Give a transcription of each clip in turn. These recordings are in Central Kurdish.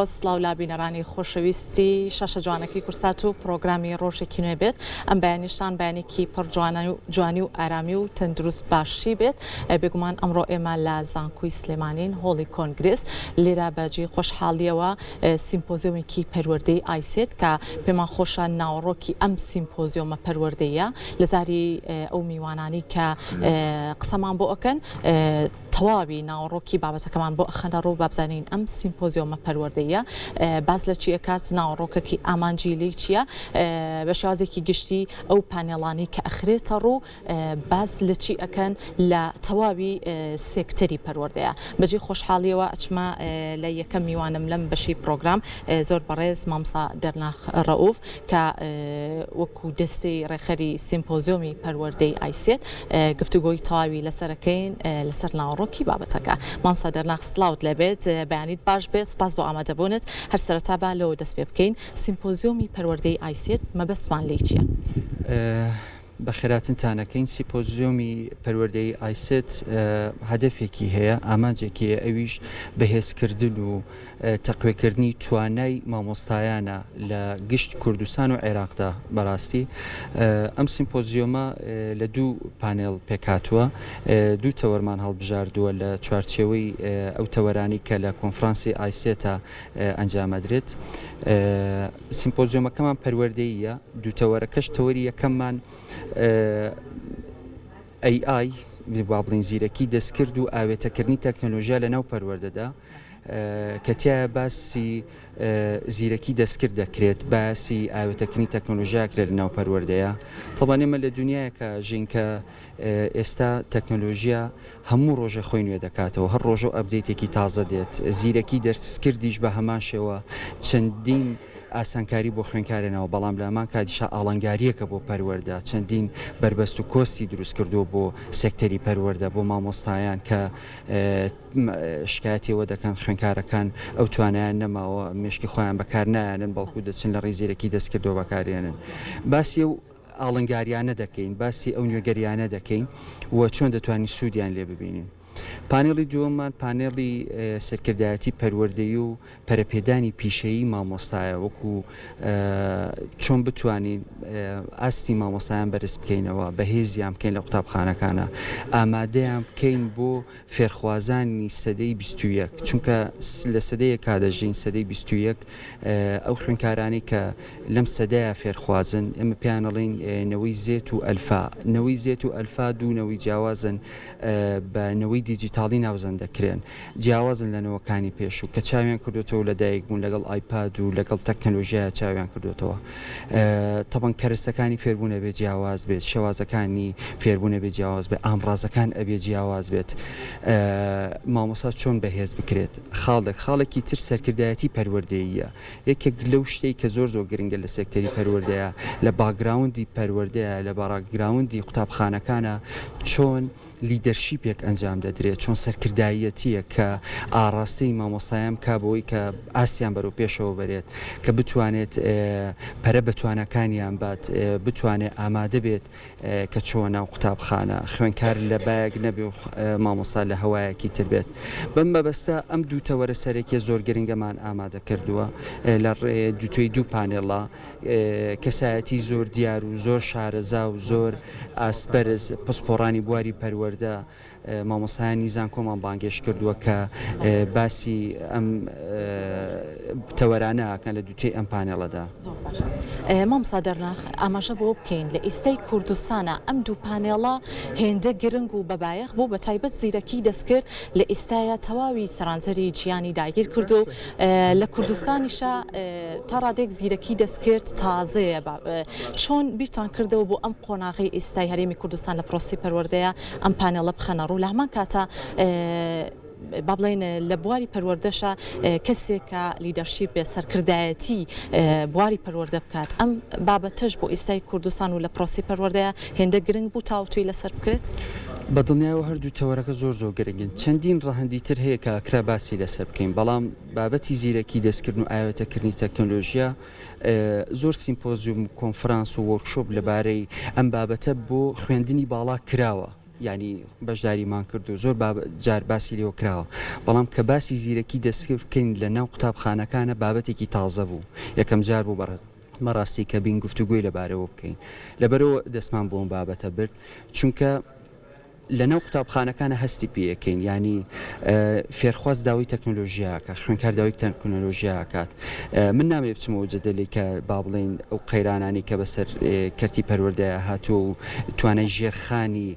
سلااو لابینەرانی خۆشەویستی شەشە جوانەکەی کورسات و پرۆگرامی ڕۆژێکی نوێ بێت ئەم بەیانیشتان بەیانێکی پڕ جوانی و ئارامی و تەندروست باشی بێت بێگومان ئەمڕۆ ئێمە لە زانکۆی سلێمانین هۆڵی کۆنگرس لێرە بەجێ خۆشحاڵیەوە سیمپۆزیۆمێکی پەروەردەی ئایسێت کە پێمان خۆشە ناوەڕۆکی ئەم سیمپۆزیۆمە پەروەردەیە لە زاری ئەو میوانانی کە قسەمان بۆ ئەکەن تەواوی ناوەڕۆکی بابەتەکەمان بۆ ئەخەنە ڕوو بابزانین ئەم سیمپۆزیۆمە پەروەردەیە باز لە چی ئەکات ناوەڕۆکەکی ئامانجیلی چییە بە شێوازێکی گشتی ئەو پانێڵانی کە ئەخرێتە ڕوو باز لە چی ئەکەن لە تەواوی سێکتەری پەروەردەیە بەجێ خۆشحاڵیەوە ئەچمە لە یەکەم میوانم لەم بەشی پرۆگرام زۆر بەڕێز مامسا دەرناخ ڕەئوف کە وەکو دەستەی ڕێخەری سیمپۆزیۆمی پەروەردەی ئایسێت گفتوگۆی تەواوی لەسەرەکەین لەسەر ناوەڕۆکی بابەتەکە مامسا دەرناخ سلااوت لەبێت بەیانیت باش بێت سپاس بۆ ئامادەبوونت هەر سەرەتا با لەوە دەست پێ بکەین سیمپۆزیۆمی پەروەردەی ئایسێت مەبەستمان لێ چییە؟ بەخێراتنتانەکەین سیمپۆزیۆمی پەروەردەی ئایسێت هەدەفێکی هەیە ئامانجێکی ئەویش بەهێزکردن و تەقوێکردنی توانای مامۆستایانە لە گشت کوردستان و عێراقدا بەڕاستی ئەم سیمپۆزیۆمە لە دوو پانێڵ پێکاتووە دوو تەوەرمان هەڵبژاردووە لە چوارچێوەی ئەو تەوەرانی کە لە کۆنفرانسی ئایسێتە ئەنجامەدرێت سیمپۆزیۆمەکەمان پەروەردەییە دوو تەوەرەکەش تەوەری یەکەممان AI با بڵین زیرەکی دەستکرد و ئاوێتەکردنی تەکنۆلۆژیا لە ناو پەروەردەدا کە تایە باسی زیرەکی دەستکرد دەکرێت باسی ئاوێتەکردنی تەکنۆلۆژیاکرێت لە ناو پەروەردەیە تەڵبان ئێمە لە دنیایەکە ژینکە ئێستا تەکنۆلۆژیا هەموو ڕۆژە خۆی نوێ دەکاتەوە هەر ڕۆژە ئەپدەیتێکی تازە دێت زیرەکی دەستکردیش بە هەمان شێوە چەندین ئاسانکاری بۆ خوێنکارێنەوە بەڵام لە ئەمان کاتیشا ئاڵنگاریەکە بۆ پەروەردە چەندین بربەست و کۆستی دروست کردو بۆ سێکتەری پەروەردە بۆ مامۆستایان کە شکایەتیەوە دەکەن خوێنکارەکان ئەو توانایان نەماوە مشکی خۆیان بەکار نایانن بەڵکو دەچن لە ڕێزیرەکی دەستکردەوە بەکارێنن باسی ئەو ئاڵنگاریانە دەکەین باسی ئەو نوێگەریانە دەکەین و چۆن دەتوانین سوودیان لێ ببینین پانێڵی دووەممان پانێڵی سەرکردایەتی پەروەردەیی و پەرەپێدانی پیشەیی مامۆستایە وەکو چۆن بتوانین ئاستی مامۆستایان بەرز بکەینەوە بەهێزیان بکەین لە قوتابخانەکانە ئامادەیان بکەین بۆ فێرخوازانی سەدەی 21 چونکە لە سەدەیە کادەژین سەدەی 21 ئەو خوێنکارانی کە لەم سەدەیە فێرخوازن ئێمە پیانەڵین نەوەی زێت و ئەلفا نەوەی زێت و ئەلفا دوو نەوەی جیاوازن بە نەوەی دیجیتاڵی ناوزەن دەکرێن جیاوازن لە نەوەکانی پێشوو کە چاویان کردوێتەوە لە دایکبوون لەگەڵ ئایپاد و لەگەڵ تەکنۆلۆژیای چاویان کردوێتەوە تەبەن کەرەستەکانی فێربوونە بێ جیاواز بێت شێوازەکانی فێربوونە بێ جیاواز بێت ئامڕازەکان ئەبێ جیاواز بێت مامۆستا چۆن بەهێز بکرێت خاڵێکی تر سەرکردایەتی پەروەردەییە یەکێک لەو شتەی کە زۆر گرنگە لە سێکتەری پەروەردەیە لە باگراوندی پەروەردەیە لە باگراوندی قوتابخانەکانە چۆن لیدەرشیپێک ئەنجام دەدرێت چۆن سەرکردایەتیە کە ئاڕاستەی مامۆستایان کابەوەی کە ئاسیان بەرەو پێشەوە بەرێت کە بتوانێت پەرە بەتوانەکانیان بات بتوانێت ئامادە بێت کە چۆن ناو قوتابخانە خوێنکار لە بایەک نەبێ و مامۆستا لە هەوایەکی تر بێت بەم مەبەستە ئەم دوو تەوەرە سەرێکی زۆر گرنگەمان ئامادە کردووە لە دوای دوو پانێڵە کەسایەتی زۆر دیار و زۆر شارەزا و زۆر ئاسبەرز پسپۆڕانی بواری پەروەردە مامۆستایانی زانکۆمان بانگێش کردووە کە باسی ئەم تەوەرانە ئاکەن لە دووتەی ئەم پانێڵەدا مامسا دەرناخ ئاماژە بۆ بکەین لە ئێستای کوردستانە ئەم دوو پانێڵە هێندە گرنگ و بەبایەخ بوو بە تایبەت زیرەکی دەستکرد لە ئێستایە تەواوی سەرانسەری گیانی داگیر کرد و لە کوردستانیشە تا ڕادێک زیرەکی دەستکرد تازەیە چۆن بیرتان کردەوە بۆ ئەم قۆناغی ئێستای هەرێمی کوردستان لە پرۆسی پەروەردەیە ئەم پانێڵە بخەنە ڕوو لە هەمان کاتە با بڵێن لە بواری پەروەردەشە کەسێک کە لیدەرشیپ بێ سەرکردایەتی بواری پەروەردە بکات ئەم بابەتەش بۆ ئێستای کوردستان و لە پرۆسی پەروەردەیە هێندە گرنگ بوو تاوتوی لەسەر بکرێت بەدڵنیایەوە هەردوو تەوەرەکە زۆر گرنگن چەندین ڕەهەندی تر هەیە کە ئەکرا باسی لەسەر بکەین بەڵام بابەتی زیرەکی دەستکردن و ئاوێتەکردنی تەکنۆلۆژیا زۆر سیمپۆزیوم کۆنفرانس و وەرکشۆپ لەبارەی ئەم بابەتە بۆ خوێندنی باڵا کراوە ینی بەشداریمان کرد و زۆر جار باسی لێوە کراوە بەڵام کە باسی زیرەکی دەستکردکەین لە ناو قوتابخانەکانە بابەتێکی تازە بوو یەکەم جار بوو بەڕاستی کە بین گفتوگوی لەبارەوە بکەین لەبەرەوە دەستمان بۆم بابەتە برد چونکە لە ناو قوتابخانەکانە هەستی پێەکەین ینی فێرخواز داوای تەکنۆلۆژیاکە خوێنکار داوای تەکنۆلۆژیاکات من نامێ بچمەوە جدەلی کە با بڵێن ئەو قەیرانانی کە بەسەر کەرتی پەروەردەیە هاتووە و توانای ژێرخانی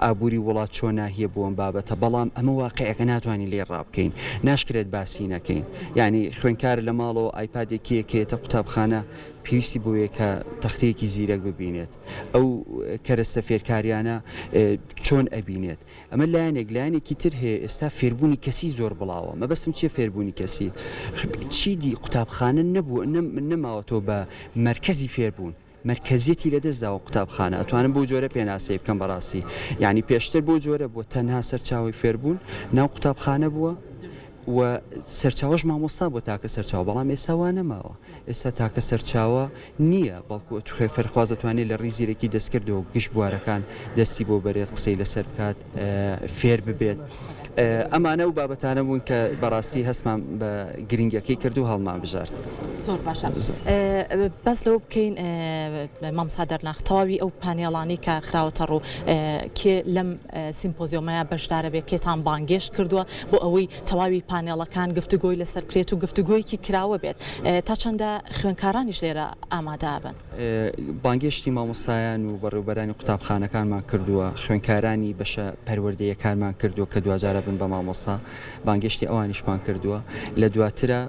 ئابووری وڵات چۆن ناهیە بۆم بابەتە بەڵام ئەمە واقعەکە ناتوانین لێ ڕابکەین ناشکرێت باسی نەکەین ینی خوێنکار لە ماڵەوە ئایپادێکی یەکێتە قوتابخانە پێویستی بۆیە کە تەختەیەکی زیرەک ببینێت ئەو کەرەستە فێرکاریانە چۆن ئەبینێت ئەمە لایەنێکی تر هەیە ئێستا فێربوونی کەسی زۆر بڵاوە مەبەستم چیە فێربوونی کەسی چیدی قوتابخانە نەبوو نەماوەتەوە بە مرکزی فێربوون مرکزیەتی لەدەستداوە قوتابخانە ئەتوانم بۆ جۆرە پێناسی بکەم بەڕاستی یعنی پێشتر بۆ جۆرە بووە تەنها سەرچاوی فێربوون ناو قوتابخانە بووە و سەرچاوەش مامۆستا بۆ تاکە سەرچاو بەڵام ئێساوا نەماوە ئێستا تاکە سەرچاوە نییە بەڵکو توخێ فەرخواز دەتوانێت لە ڕیزیرەکی دەستکردەوە گشت بوارەکان دەستی بۆ بەرێت قسەی لەسەر بکات فێر ببێت ئەمانە و بابەتانە بوون کە بەڕاستی هەستمان بە گرنگەکەی کرد و هەڵمان بژارد زۆر باشە بەس لەوە بکەین مامۆستا دەرناخ تەواوی ئەو پانێڵانی کە خراوەتە ڕوو کێ لەم سیمپۆزیۆمەیە بەشدارە بێ کێتان بانگێشت کردووە بۆ ئەوەی تەواوی پانێڵەکان گفتوگۆی لەسەر بکرێت و گفتوگۆیەکی کراوە بێت تا چەندە خوێنکارانیش لێرە ئامادە بن بانگێشتی مامۆستایان و بەڕێوەبەرانی قوتابخانەکانمان کردووە خوێنکارانی بەشە پەروەردەیەکانمان کردووە کە 2000 بن بە مامۆستا بانگێشتی ئەوانیشمان کردووە لە دواترە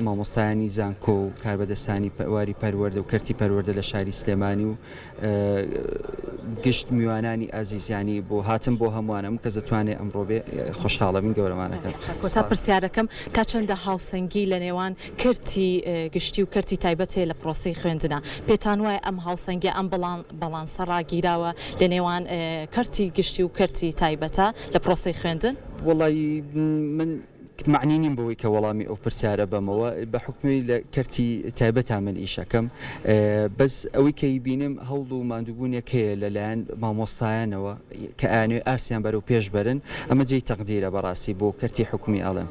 مامۆستایانی زانکۆ و کاربەدەستانی واری پەروەردە و کەرتی پەروەردە لە شاری سلێمانی و گشت میوانانی ئازیزیانی بۆ هاتم بۆ هەمووانم کە دەتوانێت ئەمڕۆ بێ خۆشحاڵەبین گەورەمانەکەن تا پرسیارەکەم تا چەندە هاوسەنگی لە نێوان کەرتی گشتی و کەرتی تایبەت هەیە لە پرۆسی خوێندنە پێتان وایە ئەم هاوسەنگی ئەم بەڵانسە ڕاگیراوە لە نێوان کەرتی گشتی و کەرتی تایبەتە لە پرۆسی خوێندن وڵی من معنی نیم بۆی کە وەڵامی ئەو پرسیارە بەمەوە بە حکمی لە کەرتی تایبەت من ئیشەکەم بەس ئەوەی کەی بینم هەوڵ و ماندووبوونێک هەیە لەلایەن مامۆستایانەوە کە ئانوێ ئاسیان بەرەو پێش بەرن ئەمە جێی تەقدیرە بەڕاستی بۆ کەرتی حکومی ئەڵێن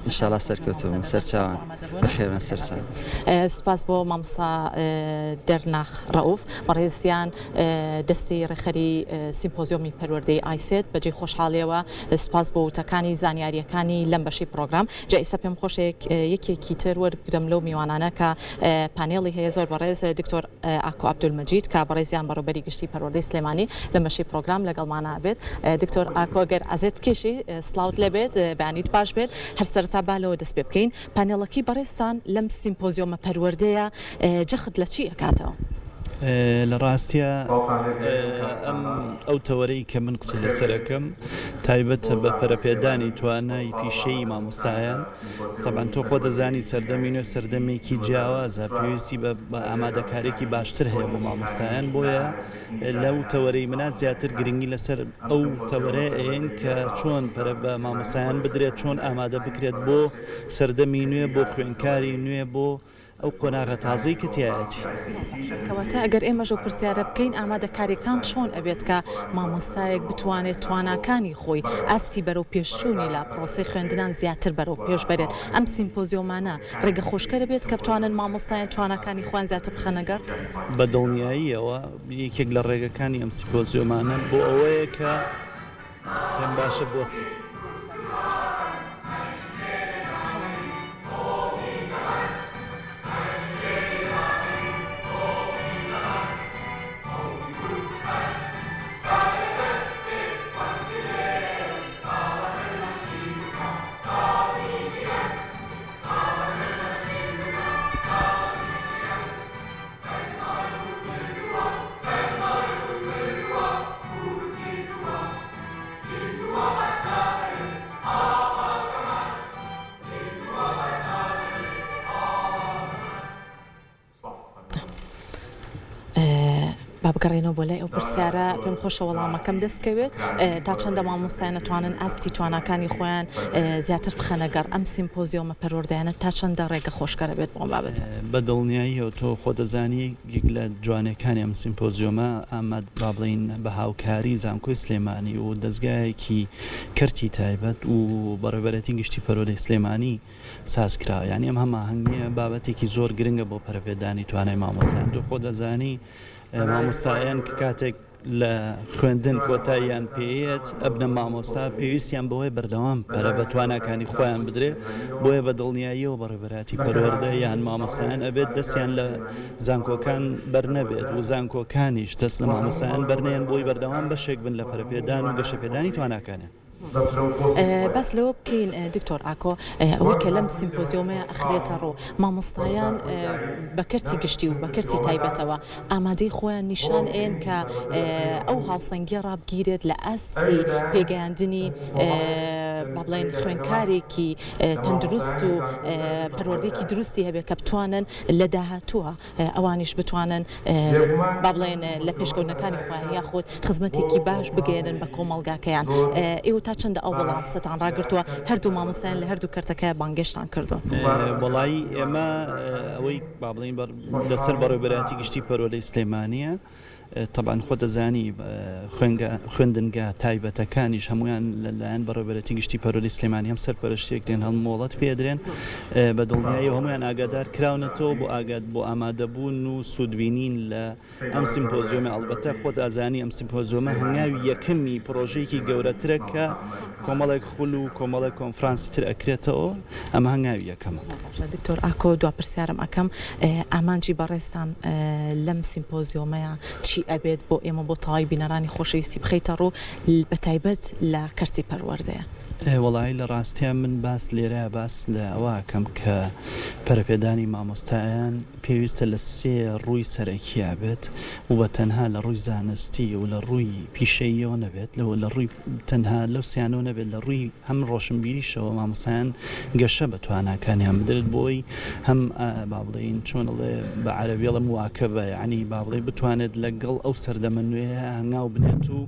انشاءالله سەرکەوتوون سەرچاوان بەخێرن سەرچاوان سپاس بۆ مامۆستا دەرناخ ڕەوف بەڕێزیان دەستی ڕێخەری سیمپۆزیۆمی پەروەردەی ئایسێت بەجێ خۆشحاڵیەوە سپاس بۆ وتەکانی زانیاریەکانی لەم بەشی پرۆگرام جا ئێستا پێم خۆشێک یەکێکی تر وەربگرم لەو میوانانە کە پانێڵی هەیە زۆر بەڕێز دکتۆر ئاکۆ عەبدولمەجید کە بەڕێزیان بەڕێوەبەری گشتی پەروەردەی سلێمانی لەم بەشی پرۆگرام لەگەڵمانە بێت دکتۆر ئاکۆ گەر ئازێت بکێشی سلااوت لەبێت بەیانیت باش بێت هەر تا بالەوە دەست پێ بکەین پانێڵەکی بەڕێستان لەم سیمپۆزیۆمە پەروەردەیە جەخت لە چی ئەکاتەوە؟ لە ڕاستیە ئەو تەوەرەی کە من قسە لەسەرەکەم تایبەتە بە پەرەپێدانی توانای پیشەی مامۆستایان تەبەن تۆ خۆ دەزانی سەردەمینە سەردەمێکی جیاوازە پێویستی بە ئامادەکارێکی باشتر هەیە بۆ مامۆستایان بۆیە لەو تەوەرەی منە زیاتر گرنگی لەسەر ئەو تەوەرەیە ئەین کە چۆن بە مامۆستایان بدرێت چۆن ئامادە بکرێت بۆ سەردەمی نوێ بۆ خوێنکاری نوێ بۆ ئەو قۆناغە تازەی کە تایەتی کەواتە ئەگەر ئێمەژە پرسیارە بکەین ئامادەکاریەکان چۆن ئەبێت کە مامۆستایەک بتوانێت تواناکانی خۆی ئاستی بەرەو پێشچوونی لە پرۆسی خوێندنان زیاتر بەرەو پێش بەرێت ئەم سیمپۆزیۆمانە ڕێگە خۆشکەرە بێت کە بتوانن مامۆستایان تواناکانی خۆیان زیاتر بخەنەگەر بە دڵنیاییەوە یەکێک لە ڕێگەکانی ئەم سیمپۆزیۆمانە بۆ ئەوەیە کە پێم باشە بۆسی با بگەڕێنەوە بۆ لای ئەو پرسیارە پێم خۆشە وەڵامەکەم دەستکەوێت تا چەندە مامۆستایان نەتوانن ئاستی توانەکانی خۆیان زیاتر بخەنە گەڕ ئەم سیمپۆزیۆمە پەروەردەیانە تا چەندە ڕێگە خۆشکەرە بێت بۆ بابەت بە دڵنیاییەوە تۆ خۆ دەزانی یەک لە جوانەکانی ئەم سیمپۆزیۆمە ئاماد با بڵین بە هاوکاری زانکۆی سلێمانی و دەستگایەکی کەرتی تایبەت و بەڕێوەبەرەتی گشتی پەروەردەی سلێمانی سازکرا یعنی ئەم هەماهەنگیە بابەتێکی زۆر گرنگە بۆ پەرەپێدانی توانای مامۆستایان تۆ خۆ دەزانی مامۆستایان کە کاتێک لە خوێندن کۆتاییان پێیەت ئەبنە مامۆستا پێویستیان بەوەی بەردەوام پەرە بە توانەکانی خۆیان بدرێ بۆیە بە دڵنیاییەوە بەڕێوەبەراتی پەروەردە یان مامۆستایان ئەبێت دەستیان لە زانکۆکان بەرنەبێت و زانکۆکانیش دەست لە مامۆستایان بەرنێن بۆی بەردەوام بەشێک بن لە پەرەپێدان و گەشەپێدانی تواناکانیان. بەس لەوە بکەین دکتۆر ئاکۆ ئەوەی کە لەم سیمپۆزیۆمەیە ئەخرێتە ڕوو مامۆستایان بەکەرتی گشتی و بەکەرتی تایبەتەوە ئامادەی خۆیان نیشان ئێن کە ئەو هاوسەنگی ڕابگیرێت لە ئاستی پێگەیاندنی با بڵێن خوێندکارێکی تەندروست و پەروەردەیەکی دروستی هەبێت کە بتوانن لە داهاتووە ئەوانیش بتوانن با بڵێن لە پێشکەوتنەکانی خۆیان یاخود خزمەتێکی باش بگەێنن بە کۆمەڵگاکەیان ئێوە تا چەندە ئەو بەڵانسەتان ڕاگرتووە هەردوو مامۆستایان لە هەردوو کەرتەکە بانگێشتان کردووە وەڵایی ئێمە ئەوەی با بڵین لەسەر بەڕێوەبەراتی گشتی پەروەردەی سلێمانیە طبعاً خۆ دەزانی خوێندنگە تایبەتەکانیش هەمویان لەلایەن بەڕێوەبەرەتی گشتی پەروەردەی سلێمانی هەم سەرپەرشتێک دێن هەڵمۆڵەت پێدرێن بە دڵنیایی هەمویان ئاگادار کراونەتەوە بۆ ئامادەبوون و سوودبینین لە ئەم سیمپۆزیۆمە ئەڵبەتە خۆت ئازانی ئەم سیمپۆزیۆمە هەنگاوی یەکەمی پرۆژەیەکی گەورەترە کە کۆمەڵێک خول و کۆمەڵێک کۆنفرانستر ئەکرێتەوە ئەمە هەنگاوی یەکەمە. دکتۆر ئاکۆ دوا پرسیارم ئەەکەم ئامانجی بەڕێستان لەم سیمپۆزیۆمەیە چی ئەبێت بۆ ئێمە بۆ تەواوی بینەرانی خۆشەویستی بخەیتە ڕوو بە تایبەت لە کەرتی پەروەردەیە. وەڵایی لە ڕاستیان من باس لێرە باس لە ئەوەکەم کە پەرەپێدانی مامۆستایان پێویستە لە سێ ڕووی سەرەکییا بێت و بە تەنها لە ڕووی زانستی و لە ڕووی پیشەییەوە نەبێت لە ڕووی تەنها لەو سیانەوە نەبێت لە ڕووی هەم ڕۆشنبیریشەوە مامۆستایان گەشە بە تواناکانیان بدرێت بۆی هەم با بڵێن چۆنڵێ بە عەرەبیڵە مواکەبە یعنی با بڵێ بتوانێت لەگەڵ ئەو سەردەمە نوێیە هەنگاو بنێت و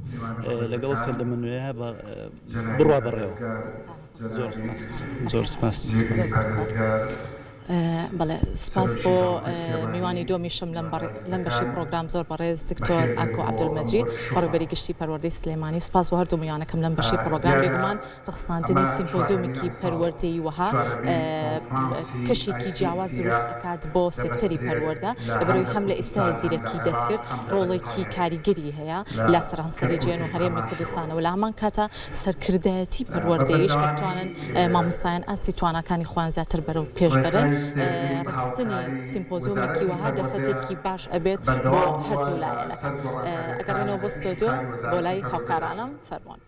لەگەڵ ئەو سەردەمە نوێیە بڕوا بەڕێوە. زۆر سپاس. بەڵێ سپاس بۆ میوانی دۆمیشم لەم بەشی پرۆگرام زۆر بەڕێز دکتۆر ئاکۆ عەبدولمەجید بەڕێوەبەری گشتی پەروەردەی سلێمانی سپاس بۆ هەردوو میوانەکەم لەم بەشی پرۆگرام بێگومان ڕخساندنی سیمپۆزیۆمێکی پەروەردەیی وەها کەشێکی جیاواز دروست ئەکات بۆ سێکتەری پەروەردە لەبەرەوەی هەم لە ئێستای زیرەکی دەستکرد ڕۆڵێکی کاریگەری هەیە لە سەرانسەری جێن و هەرێمی کوردستانەوە لە هەمان کاتە سەرکردایەتی پەروەردەییش کە بتوانن مامۆستایان ئاستی توانەکانی خۆیان زیاتر بەرەو پێش بەرن ڕخستنی سیمپۆزیۆمێکی وەها دەرفەتێکی باش ئەبێت بۆ هەردوو لایەنەکە. ئەگەڕێنەوە بۆ ستۆدیۆ بۆ لای هاوکارانم فەرمۆن.